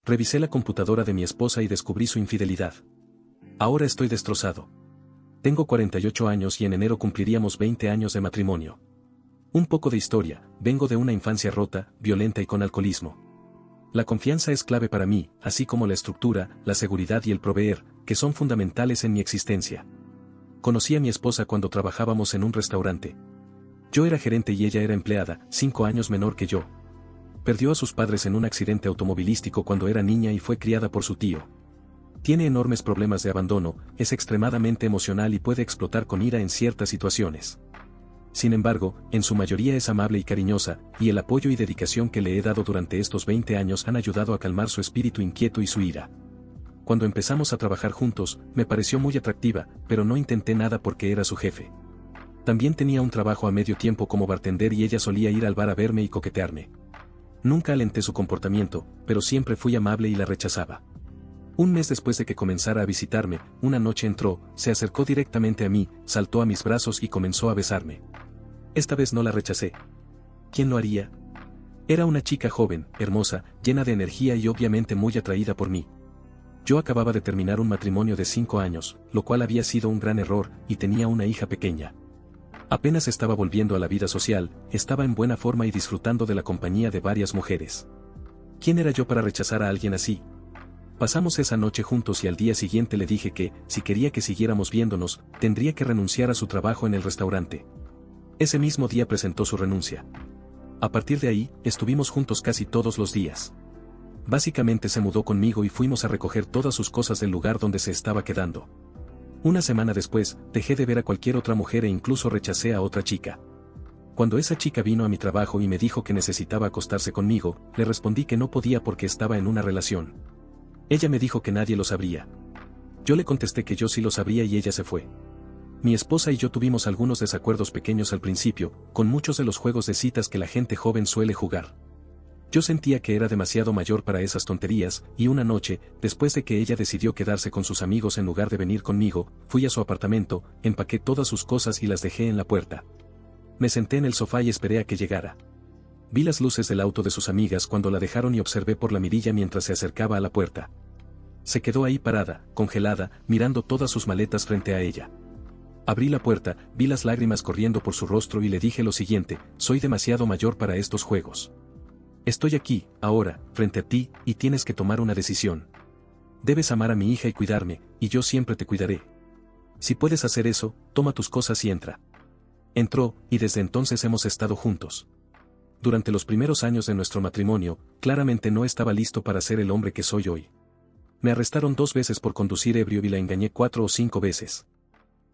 Revisé la computadora de mi esposa y descubrí su infidelidad. Ahora estoy destrozado. Tengo 48 años y en enero cumpliríamos 20 años de matrimonio. Un poco de historia: vengo de una infancia rota, violenta y con alcoholismo. La confianza es clave para mí, así como la estructura, la seguridad y el proveer, que son fundamentales en mi existencia. Conocí a mi esposa cuando trabajábamos en un restaurante. Yo era gerente y ella era empleada, 5 años menor que yo. Perdió a sus padres en un accidente automovilístico cuando era niña y fue criada por su tío. Tiene enormes problemas de abandono, es extremadamente emocional y puede explotar con ira en ciertas situaciones. Sin embargo, en su mayoría es amable y cariñosa, y el apoyo y dedicación que le he dado durante estos 20 años han ayudado a calmar su espíritu inquieto y su ira. Cuando empezamos a trabajar juntos, me pareció muy atractiva, pero no intenté nada porque era su jefe. También tenía un trabajo a medio tiempo como bartender y ella solía ir al bar a verme y coquetearme. Nunca alenté su comportamiento, pero siempre fui amable y la rechazaba. Un mes después de que comenzara a visitarme, una noche entró, se acercó directamente a mí, saltó a mis brazos y comenzó a besarme. Esta vez no la rechacé. ¿Quién lo haría? Era una chica joven, hermosa, llena de energía y obviamente muy atraída por mí. Yo acababa de terminar un matrimonio de 5 años, lo cual había sido un gran error, y tenía una hija pequeña. Apenas estaba volviendo a la vida social, estaba en buena forma y disfrutando de la compañía de varias mujeres. ¿Quién era yo para rechazar a alguien así? Pasamos esa noche juntos y al día siguiente le dije que, si quería que siguiéramos viéndonos, tendría que renunciar a su trabajo en el restaurante. Ese mismo día presentó su renuncia. A partir de ahí, estuvimos juntos casi todos los días. Básicamente se mudó conmigo y fuimos a recoger todas sus cosas del lugar donde se estaba quedando. Una semana después, dejé de ver a cualquier otra mujer e incluso rechacé a otra chica. Cuando esa chica vino a mi trabajo y me dijo que necesitaba acostarse conmigo, le respondí que no podía porque estaba en una relación. Ella me dijo que nadie lo sabría. Yo le contesté que yo sí lo sabría y ella se fue. Mi esposa y yo tuvimos algunos desacuerdos pequeños al principio, con muchos de los juegos de citas que la gente joven suele jugar. Yo sentía que era demasiado mayor para esas tonterías, y una noche, después de que ella decidió quedarse con sus amigos en lugar de venir conmigo, fui a su apartamento, empaqué todas sus cosas y las dejé en la puerta. Me senté en el sofá y esperé a que llegara. Vi las luces del auto de sus amigas cuando la dejaron y observé por la mirilla mientras se acercaba a la puerta. Se quedó ahí parada, congelada, mirando todas sus maletas frente a ella. Abrí la puerta, vi las lágrimas corriendo por su rostro y le dije lo siguiente: soy demasiado mayor para estos juegos. Estoy aquí, ahora, frente a ti, y tienes que tomar una decisión. Debes amar a mi hija y cuidarme, y yo siempre te cuidaré. Si puedes hacer eso, toma tus cosas y entra. Entró, y desde entonces hemos estado juntos. Durante los primeros años de nuestro matrimonio, claramente no estaba listo para ser el hombre que soy hoy. Me arrestaron 2 veces por conducir ebrio y la engañé 4 o 5 veces.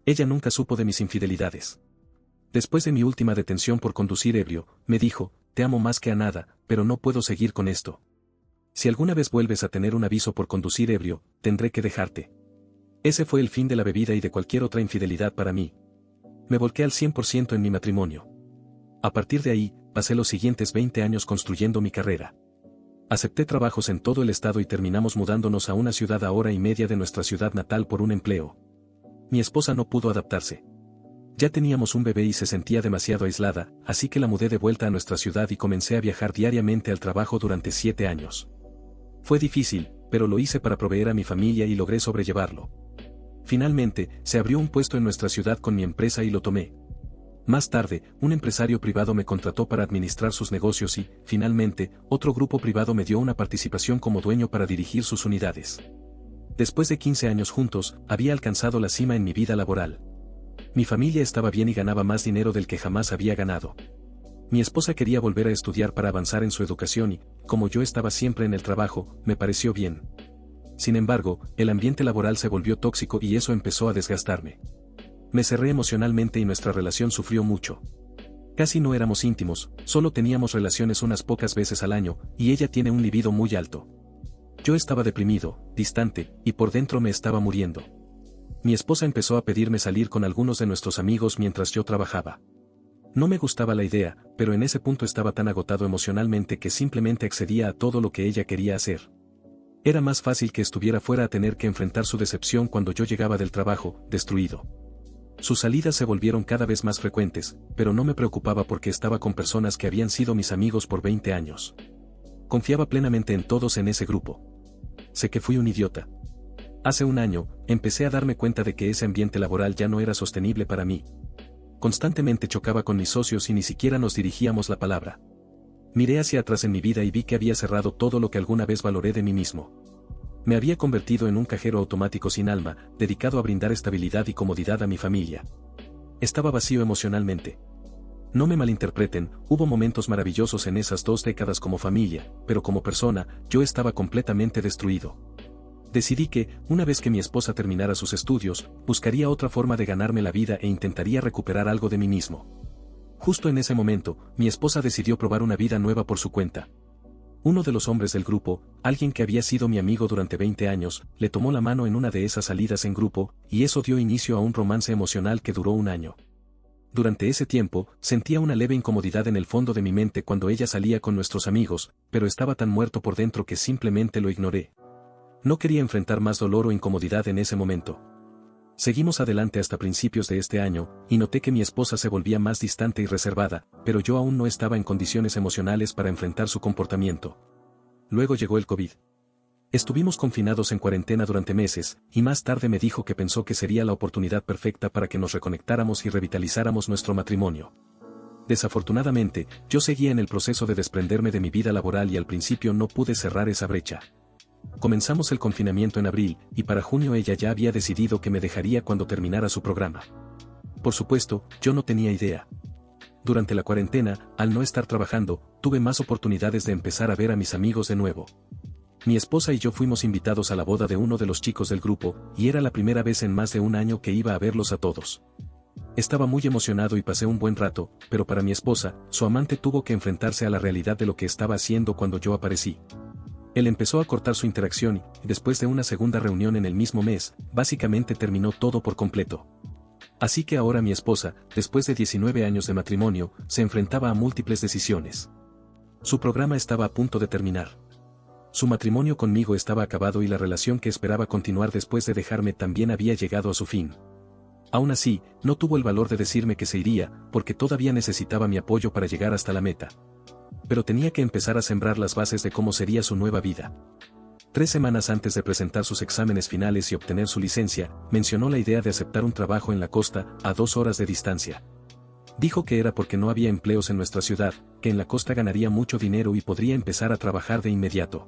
Ella nunca supo de mis infidelidades. Después de mi última detención por conducir ebrio, me dijo: te amo más que a nada, pero no puedo seguir con esto. Si alguna vez vuelves a tener un aviso por conducir ebrio, tendré que dejarte. Ese fue el fin de la bebida y de cualquier otra infidelidad para mí. Me volqué al 100% en mi matrimonio. A partir de ahí, pasé los siguientes 20 años construyendo mi carrera. Acepté trabajos en todo el estado y terminamos mudándonos a una ciudad a hora y media de nuestra ciudad natal por un empleo. Mi esposa no pudo adaptarse. Ya teníamos un bebé y se sentía demasiado aislada, así que la mudé de vuelta a nuestra ciudad y comencé a viajar diariamente al trabajo durante 7 años. Fue difícil, pero lo hice para proveer a mi familia y logré sobrellevarlo. Finalmente, se abrió un puesto en nuestra ciudad con mi empresa y lo tomé. Más tarde, un empresario privado me contrató para administrar sus negocios y, finalmente, otro grupo privado me dio una participación como dueño para dirigir sus unidades. Después de 15 años juntos, había alcanzado la cima en mi vida laboral. Mi familia estaba bien y ganaba más dinero del que jamás había ganado. Mi esposa quería volver a estudiar para avanzar en su educación y, como yo estaba siempre en el trabajo, me pareció bien. Sin embargo, el ambiente laboral se volvió tóxico y eso empezó a desgastarme. Me cerré emocionalmente y nuestra relación sufrió mucho. Casi no éramos íntimos, solo teníamos relaciones unas pocas veces al año, y ella tiene un libido muy alto. Yo estaba deprimido, distante, y por dentro me estaba muriendo. Mi esposa empezó a pedirme salir con algunos de nuestros amigos mientras yo trabajaba. No me gustaba la idea, pero en ese punto estaba tan agotado emocionalmente que simplemente accedía a todo lo que ella quería hacer. Era más fácil que estuviera fuera a tener que enfrentar su decepción cuando yo llegaba del trabajo, destruido. Sus salidas se volvieron cada vez más frecuentes, pero no me preocupaba porque estaba con personas que habían sido mis amigos por 20 años. Confiaba plenamente en todos en ese grupo. sé que fui un idiota. Hace un año, empecé a darme cuenta de que ese ambiente laboral ya no era sostenible para mí. Constantemente chocaba con mis socios y ni siquiera nos dirigíamos la palabra. Miré hacia atrás en mi vida y vi que había cerrado todo lo que alguna vez valoré de mí mismo. Me había convertido en un cajero automático sin alma, dedicado a brindar estabilidad y comodidad a mi familia. Estaba vacío emocionalmente. No me malinterpreten, hubo momentos maravillosos en esas 2 décadas como familia, pero como persona, yo estaba completamente destruido. Decidí que, una vez que mi esposa terminara sus estudios, buscaría otra forma de ganarme la vida e intentaría recuperar algo de mí mismo. Justo en ese momento, mi esposa decidió probar una vida nueva por su cuenta. Uno de los hombres del grupo, alguien que había sido mi amigo durante 20 años, le tomó la mano en una de esas salidas en grupo, y eso dio inicio a un romance emocional que duró un año. Durante ese tiempo, sentía una leve incomodidad en el fondo de mi mente cuando ella salía con nuestros amigos, pero estaba tan muerto por dentro que simplemente lo ignoré. No quería enfrentar más dolor o incomodidad en ese momento. Seguimos adelante hasta principios de este año, y noté que mi esposa se volvía más distante y reservada, pero yo aún no estaba en condiciones emocionales para enfrentar su comportamiento. Luego llegó el COVID. Estuvimos confinados en cuarentena durante meses, y más tarde me dijo que pensó que sería la oportunidad perfecta para que nos reconectáramos y revitalizáramos nuestro matrimonio. Desafortunadamente, yo seguía en el proceso de desprenderme de mi vida laboral y al principio no pude cerrar esa brecha. Comenzamos el confinamiento en abril, y para junio ella ya había decidido que me dejaría cuando terminara su programa. Por supuesto, yo no tenía idea. Durante la cuarentena, al no estar trabajando, tuve más oportunidades de empezar a ver a mis amigos de nuevo. Mi esposa y yo fuimos invitados a la boda de uno de los chicos del grupo, y era la primera vez en más de un año que iba a verlos a todos. Estaba muy emocionado y pasé un buen rato, pero para mi esposa, su amante tuvo que enfrentarse a la realidad de lo que estaba haciendo cuando yo aparecí. Él empezó a cortar su interacción y, después de una segunda reunión en el mismo mes, básicamente terminó todo por completo. Así que ahora mi esposa, después de 19 años de matrimonio, se enfrentaba a múltiples decisiones. Su programa estaba a punto de terminar. Su matrimonio conmigo estaba acabado y la relación que esperaba continuar después de dejarme también había llegado a su fin. Aún así, no tuvo el valor de decirme que se iría, porque todavía necesitaba mi apoyo para llegar hasta la meta. Pero tenía que empezar a sembrar las bases de cómo sería su nueva vida. 3 semanas antes de presentar sus exámenes finales y obtener su licencia, mencionó la idea de aceptar un trabajo en la costa, a 2 horas de distancia. Dijo que era porque no había empleos en nuestra ciudad, que en la costa ganaría mucho dinero y podría empezar a trabajar de inmediato.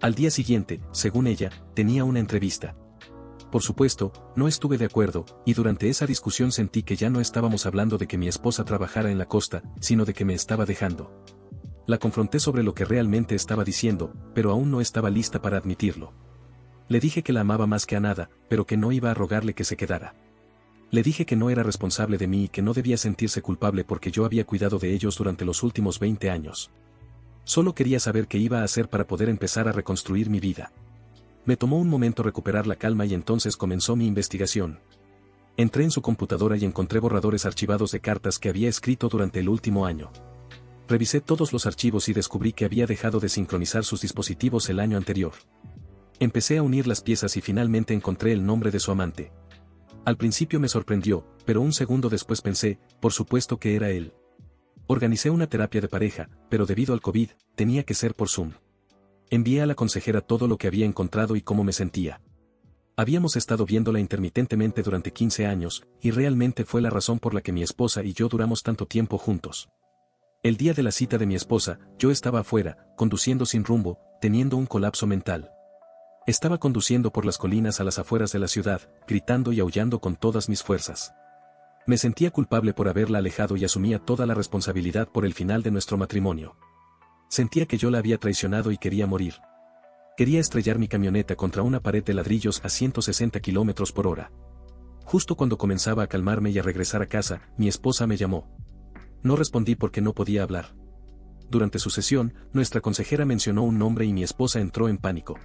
Al día siguiente, según ella, tenía una entrevista. Por supuesto, no estuve de acuerdo, y durante esa discusión sentí que ya no estábamos hablando de que mi esposa trabajara en la costa, sino de que me estaba dejando. La confronté sobre lo que realmente estaba diciendo, pero aún no estaba lista para admitirlo. Le dije que la amaba más que a nada, pero que no iba a rogarle que se quedara. Le dije que no era responsable de mí y que no debía sentirse culpable porque yo había cuidado de ellos durante los últimos 20 años. Solo quería saber qué iba a hacer para poder empezar a reconstruir mi vida. Me tomó un momento recuperar la calma y entonces comenzó mi investigación. Entré en su computadora y encontré borradores archivados de cartas que había escrito durante el último año. Revisé todos los archivos y descubrí que había dejado de sincronizar sus dispositivos el año anterior. Empecé a unir las piezas y finalmente encontré el nombre de su amante. Al principio me sorprendió, pero un segundo después pensé, por supuesto que era él. Organicé una terapia de pareja, pero debido al COVID, tenía que ser por Zoom. Envié a la consejera todo lo que había encontrado y cómo me sentía. Habíamos estado viéndola intermitentemente durante 15 años, y realmente fue la razón por la que mi esposa y yo duramos tanto tiempo juntos. El día de la cita de mi esposa, yo estaba afuera, conduciendo sin rumbo, teniendo un colapso mental. Estaba conduciendo por las colinas a las afueras de la ciudad, gritando y aullando con todas mis fuerzas. Me sentía culpable por haberla alejado y asumía toda la responsabilidad por el final de nuestro matrimonio. Sentía que yo la había traicionado y quería morir. Quería estrellar mi camioneta contra una pared de ladrillos a 160 kilómetros por hora. Justo cuando comenzaba a calmarme y a regresar a casa, mi esposa me llamó. No respondí porque no podía hablar. Durante su sesión, nuestra consejera mencionó un nombre y mi esposa entró en pánico.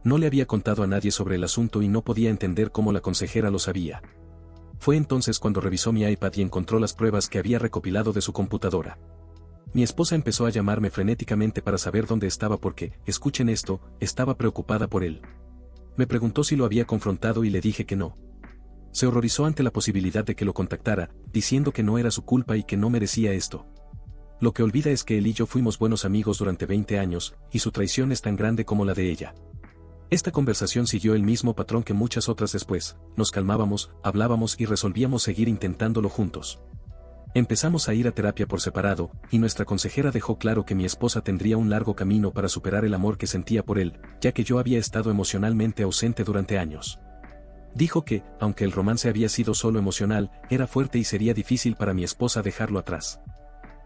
No le había contado a nadie sobre el asunto y no podía entender cómo la consejera lo sabía. Fue entonces cuando revisó mi iPad y encontró las pruebas que había recopilado de su computadora. Mi esposa empezó a llamarme frenéticamente para saber dónde estaba porque, escuchen esto, estaba preocupada por él. Me preguntó si lo había confrontado y le dije que no. Se horrorizó ante la posibilidad de que lo contactara, diciendo que no era su culpa y que no merecía esto. Lo que olvida es que él y yo fuimos buenos amigos durante 20 años, y su traición es tan grande como la de ella. Esta conversación siguió el mismo patrón que muchas otras después, nos calmábamos, hablábamos y resolvíamos seguir intentándolo juntos. Empezamos a ir a terapia por separado, y nuestra consejera dejó claro que mi esposa tendría un largo camino para superar el amor que sentía por él, ya que yo había estado emocionalmente ausente durante años. Dijo que, aunque el romance había sido solo emocional, era fuerte y sería difícil para mi esposa dejarlo atrás.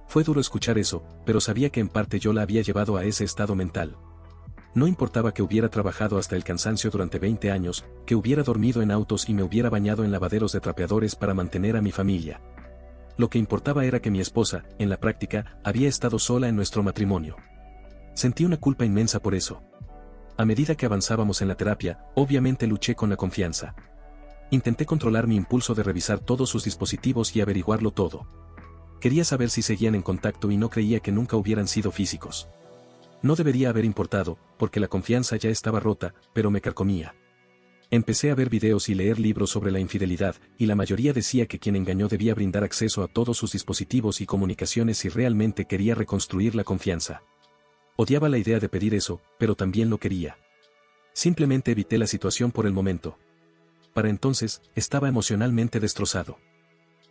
Fue duro escuchar eso, pero sabía que en parte yo la había llevado a ese estado mental. No importaba que hubiera trabajado hasta el cansancio durante 20 años, que hubiera dormido en autos y me hubiera bañado en lavaderos de trapeadores para mantener a mi familia. Lo que importaba era que mi esposa, en la práctica, había estado sola en nuestro matrimonio. Sentí una culpa inmensa por eso. A medida que avanzábamos en la terapia, obviamente luché con la confianza. Intenté controlar mi impulso de revisar todos sus dispositivos y averiguarlo todo. Quería saber si seguían en contacto y no creía que nunca hubieran sido físicos. No debería haber importado, porque la confianza ya estaba rota, pero me carcomía. Empecé a ver videos y leer libros sobre la infidelidad, y la mayoría decía que quien engañó debía brindar acceso a todos sus dispositivos y comunicaciones si realmente quería reconstruir la confianza. Odiaba la idea de pedir eso, pero también lo quería. Simplemente evité la situación por el momento. Para entonces, estaba emocionalmente destrozado.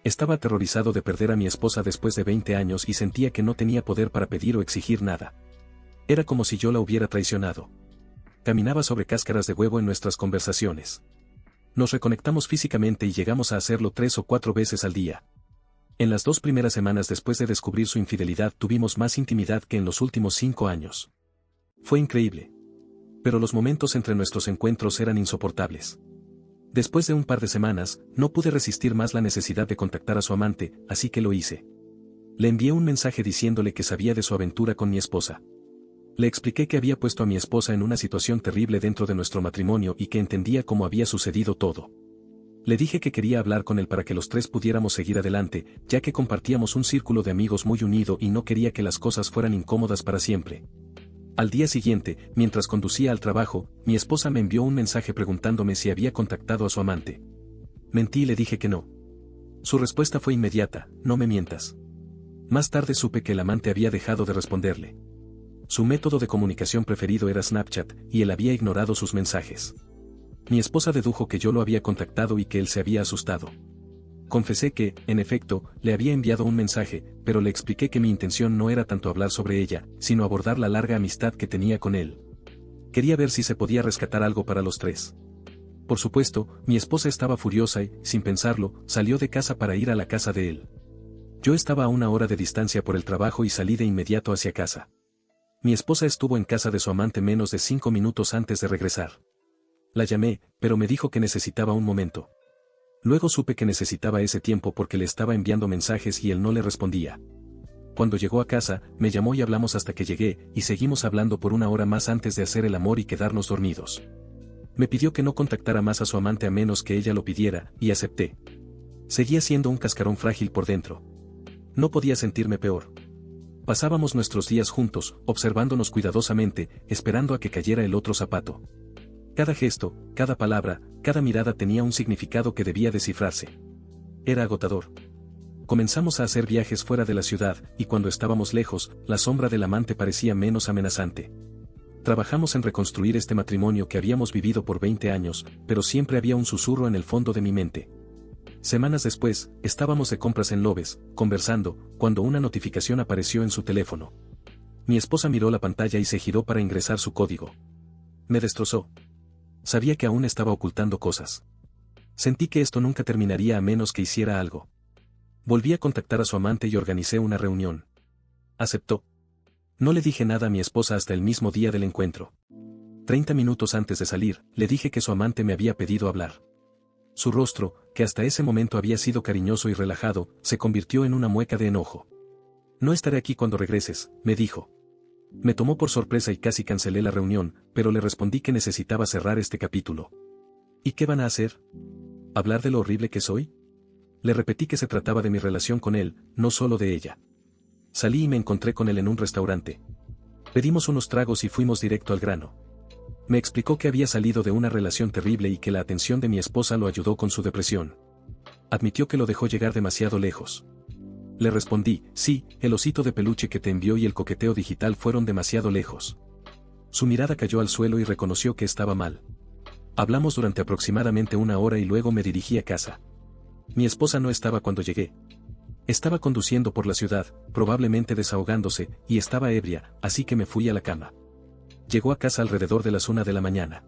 Estaba aterrorizado de perder a mi esposa después de 20 años y sentía que no tenía poder para pedir o exigir nada. Era como si yo la hubiera traicionado. Caminaba sobre cáscaras de huevo en nuestras conversaciones. Nos reconectamos físicamente y llegamos a hacerlo 3 o 4 veces al día. En las 2 primeras semanas después de descubrir su infidelidad tuvimos más intimidad que en los últimos 5 años. Fue increíble. Pero los momentos entre nuestros encuentros eran insoportables. Después de un par de semanas, no pude resistir más la necesidad de contactar a su amante, así que lo hice. Le envié un mensaje diciéndole que sabía de su aventura con mi esposa. Le expliqué que había puesto a mi esposa en una situación terrible dentro de nuestro matrimonio y que entendía cómo había sucedido todo. Le dije que quería hablar con él para que los 3 pudiéramos seguir adelante, ya que compartíamos un círculo de amigos muy unido y no quería que las cosas fueran incómodas para siempre. Al día siguiente, mientras conducía al trabajo, mi esposa me envió un mensaje preguntándome si había contactado a su amante. Mentí y le dije que no. Su respuesta fue inmediata: no me mientas. Más tarde supe que el amante había dejado de responderle. Su método de comunicación preferido era Snapchat, y él había ignorado sus mensajes. Mi esposa dedujo que yo lo había contactado y que él se había asustado. Confesé que, en efecto, le había enviado un mensaje, pero le expliqué que mi intención no era tanto hablar sobre ella, sino abordar la larga amistad que tenía con él. Quería ver si se podía rescatar algo para los 3. Por supuesto, mi esposa estaba furiosa y, sin pensarlo, salió de casa para ir a la casa de él. Yo estaba a 1 hora de distancia por el trabajo y salí de inmediato hacia casa. Mi esposa estuvo en casa de su amante menos de 5 minutos antes de regresar. La llamé, pero me dijo que necesitaba un momento. Luego supe que necesitaba ese tiempo porque le estaba enviando mensajes y él no le respondía. Cuando llegó a casa, me llamó y hablamos hasta que llegué, y seguimos hablando por 1 hora más antes de hacer el amor y quedarnos dormidos. Me pidió que no contactara más a su amante a menos que ella lo pidiera, y acepté. Seguía siendo un cascarón frágil por dentro. No podía sentirme peor. Pasábamos nuestros días juntos, observándonos cuidadosamente, esperando a que cayera el otro zapato. Cada gesto, cada palabra, cada mirada tenía un significado que debía descifrarse. Era agotador. Comenzamos a hacer viajes fuera de la ciudad, y cuando estábamos lejos, la sombra del amante parecía menos amenazante. Trabajamos en reconstruir este matrimonio que habíamos vivido por 20 años, pero siempre había un susurro en el fondo de mi mente. Semanas después, estábamos de compras en Loves, conversando, cuando una notificación apareció en su teléfono. Mi esposa miró la pantalla y se giró para ingresar su código. Me destrozó. Sabía que aún estaba ocultando cosas. Sentí que esto nunca terminaría a menos que hiciera algo. Volví a contactar a su amante y organicé una reunión. Aceptó. No le dije nada a mi esposa hasta el mismo día del encuentro. 30 minutos antes de salir, le dije que su amante me había pedido hablar. Su rostro, que hasta ese momento había sido cariñoso y relajado, se convirtió en una mueca de enojo. No estaré aquí cuando regreses, me dijo. Me tomó por sorpresa y casi cancelé la reunión, pero le respondí que necesitaba cerrar este capítulo. ¿Y qué van a hacer? ¿Hablar de lo horrible que soy? Le repetí que se trataba de mi relación con él, no solo de ella. Salí y me encontré con él en un restaurante. Pedimos unos tragos y fuimos directo al grano. Me explicó que había salido de una relación terrible y que la atención de mi esposa lo ayudó con su depresión. Admitió que lo dejó llegar demasiado lejos. Le respondí: sí, el osito de peluche que te envió y el coqueteo digital fueron demasiado lejos. Su mirada cayó al suelo y reconoció que estaba mal. Hablamos durante aproximadamente una hora y luego me dirigí a casa. Mi esposa no estaba cuando llegué. Estaba conduciendo por la ciudad, probablemente desahogándose, y estaba ebria, así que me fui a la cama. Llegó a casa alrededor de las 1 de la mañana.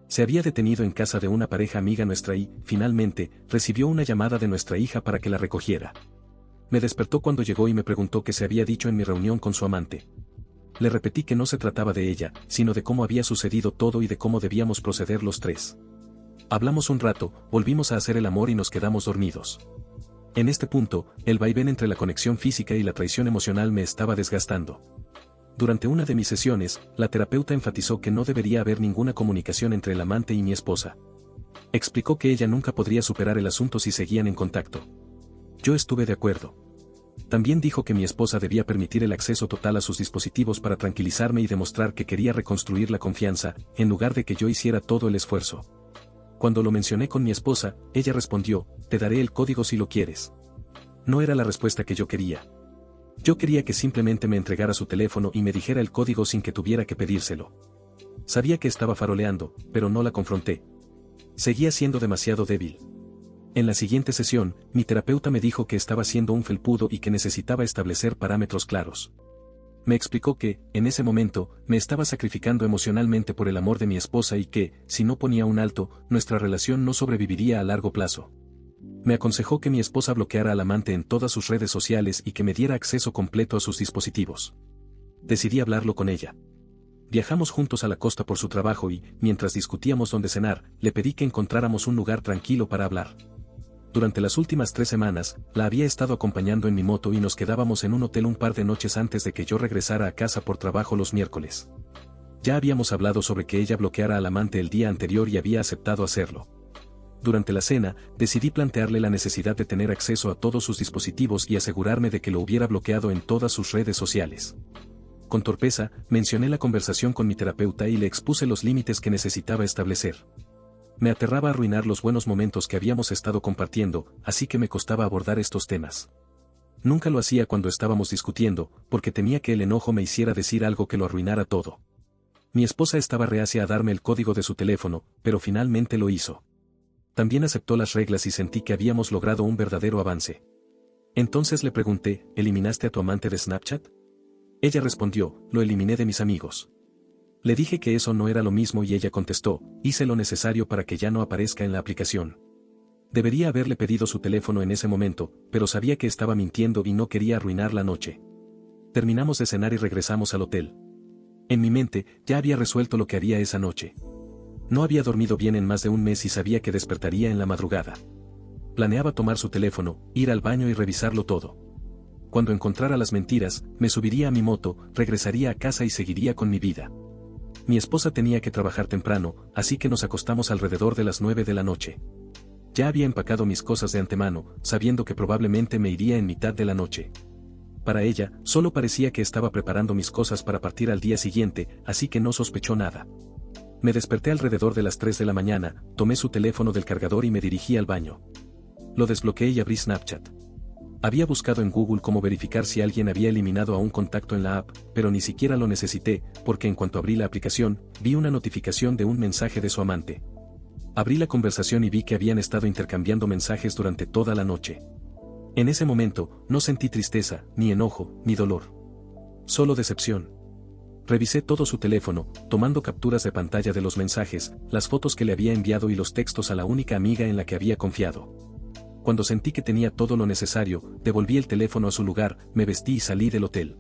Se había detenido en casa de una pareja amiga nuestra y, finalmente, recibió una llamada de nuestra hija para que la recogiera. Me despertó cuando llegó y me preguntó qué se había dicho en mi reunión con su amante. Le repetí que no se trataba de ella, sino de cómo había sucedido todo y de cómo debíamos proceder los tres. Hablamos un rato, volvimos a hacer el amor y nos quedamos dormidos. En este punto, el vaivén entre la conexión física y la traición emocional me estaba desgastando. Durante una de mis sesiones, la terapeuta enfatizó que no debería haber ninguna comunicación entre el amante y mi esposa. Explicó que ella nunca podría superar el asunto si seguían en contacto. Yo estuve de acuerdo. También dijo que mi esposa debía permitir el acceso total a sus dispositivos para tranquilizarme y demostrar que quería reconstruir la confianza, en lugar de que yo hiciera todo el esfuerzo. Cuando lo mencioné con mi esposa, ella respondió, te daré el código si lo quieres. No era la respuesta que yo quería. Yo quería que simplemente me entregara su teléfono y me dijera el código sin que tuviera que pedírselo. Sabía que estaba faroleando, pero no la confronté. Seguía siendo demasiado débil. En la siguiente sesión, mi terapeuta me dijo que estaba siendo un felpudo y que necesitaba establecer parámetros claros. Me explicó que, en ese momento, me estaba sacrificando emocionalmente por el amor de mi esposa y que, si no ponía un alto, nuestra relación no sobreviviría a largo plazo. Me aconsejó que mi esposa bloqueara al amante en todas sus redes sociales y que me diera acceso completo a sus dispositivos. Decidí hablarlo con ella. Viajamos juntos a la costa por su trabajo y, mientras discutíamos dónde cenar, le pedí que encontráramos un lugar tranquilo para hablar. Durante las últimas 3 semanas, la había estado acompañando en mi moto y nos quedábamos en un hotel un par de noches antes de que yo regresara a casa por trabajo los miércoles. Ya habíamos hablado sobre que ella bloqueara al amante el día anterior y había aceptado hacerlo. Durante la cena, decidí plantearle la necesidad de tener acceso a todos sus dispositivos y asegurarme de que lo hubiera bloqueado en todas sus redes sociales. Con torpeza, mencioné la conversación con mi terapeuta y le expuse los límites que necesitaba establecer. Me aterraba arruinar los buenos momentos que habíamos estado compartiendo, así que me costaba abordar estos temas. Nunca lo hacía cuando estábamos discutiendo, porque temía que el enojo me hiciera decir algo que lo arruinara todo. Mi esposa estaba reacia a darme el código de su teléfono, pero finalmente lo hizo. También aceptó las reglas y sentí que habíamos logrado un verdadero avance. Entonces le pregunté, ¿eliminaste a tu amante de Snapchat? Ella respondió, lo eliminé de mis amigos. Le dije que eso no era lo mismo y ella contestó, hice lo necesario para que ya no aparezca en la aplicación. Debería haberle pedido su teléfono en ese momento, pero sabía que estaba mintiendo y no quería arruinar la noche. Terminamos de cenar y regresamos al hotel. En mi mente, ya había resuelto lo que haría esa noche. No había dormido bien en más de un mes y sabía que despertaría en la madrugada. Planeaba tomar su teléfono, ir al baño y revisarlo todo. Cuando encontrara las mentiras, me subiría a mi moto, regresaría a casa y seguiría con mi vida. Mi esposa tenía que trabajar temprano, así que nos acostamos alrededor de las 9 de la noche. Ya había empacado mis cosas de antemano, sabiendo que probablemente me iría en mitad de la noche. Para ella, solo parecía que estaba preparando mis cosas para partir al día siguiente, así que no sospechó nada. Me desperté alrededor de las 3 de la mañana, tomé su teléfono del cargador y me dirigí al baño. Lo desbloqueé y abrí Snapchat. Había buscado en Google cómo verificar si alguien había eliminado a un contacto en la app, pero ni siquiera lo necesité, porque en cuanto abrí la aplicación, vi una notificación de un mensaje de su amante. Abrí la conversación y vi que habían estado intercambiando mensajes durante toda la noche. En ese momento, no sentí tristeza, ni enojo, ni dolor. Solo decepción. Revisé todo su teléfono, tomando capturas de pantalla de los mensajes, las fotos que le había enviado y los textos a la única amiga en la que había confiado. Cuando sentí que tenía todo lo necesario, devolví el teléfono a su lugar, me vestí y salí del hotel.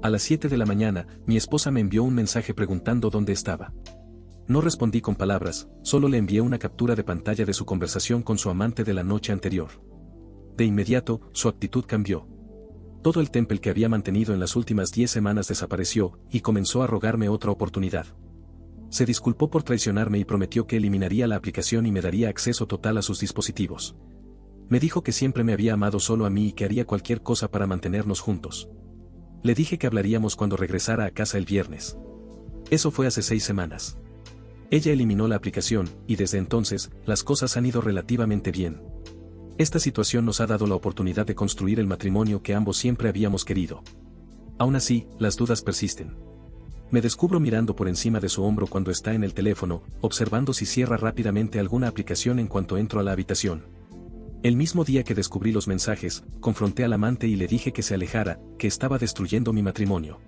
A las 7 de la mañana, mi esposa me envió un mensaje preguntando dónde estaba. No respondí con palabras, solo le envié una captura de pantalla de su conversación con su amante de la noche anterior. De inmediato, su actitud cambió. Todo el temple que había mantenido en las últimas 10 semanas desapareció, y comenzó a rogarme otra oportunidad. Se disculpó por traicionarme y prometió que eliminaría la aplicación y me daría acceso total a sus dispositivos. Me dijo que siempre me había amado solo a mí y que haría cualquier cosa para mantenernos juntos. Le dije que hablaríamos cuando regresara a casa el viernes. Eso fue hace 6 semanas. Ella eliminó la aplicación, y desde entonces, las cosas han ido relativamente bien. Esta situación nos ha dado la oportunidad de construir el matrimonio que ambos siempre habíamos querido. Aún así, las dudas persisten. Me descubro mirando por encima de su hombro cuando está en el teléfono, observando si cierra rápidamente alguna aplicación en cuanto entro a la habitación. El mismo día que descubrí los mensajes, confronté al amante y le dije que se alejara, que estaba destruyendo mi matrimonio.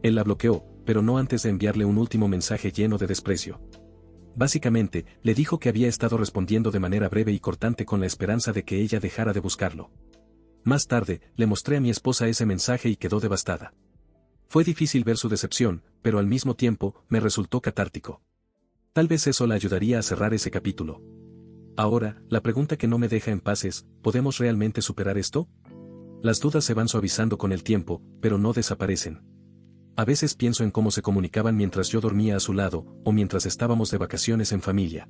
Él la bloqueó, pero no antes de enviarle un último mensaje lleno de desprecio. Básicamente, le dijo que había estado respondiendo de manera breve y cortante con la esperanza de que ella dejara de buscarlo. Más tarde, le mostré a mi esposa ese mensaje y quedó devastada. Fue difícil ver su decepción, pero al mismo tiempo, me resultó catártico. Tal vez eso la ayudaría a cerrar ese capítulo. Ahora, la pregunta que no me deja en paz es, ¿podemos realmente superar esto? Las dudas se van suavizando con el tiempo, pero no desaparecen. A veces pienso en cómo se comunicaban mientras yo dormía a su lado, o mientras estábamos de vacaciones en familia.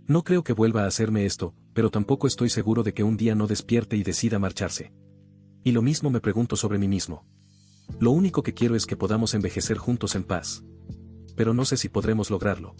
No creo que vuelva a hacerme esto, pero tampoco estoy seguro de que un día no despierte y decida marcharse. Y lo mismo me pregunto sobre mí mismo. Lo único que quiero es que podamos envejecer juntos en paz. Pero no sé si podremos lograrlo.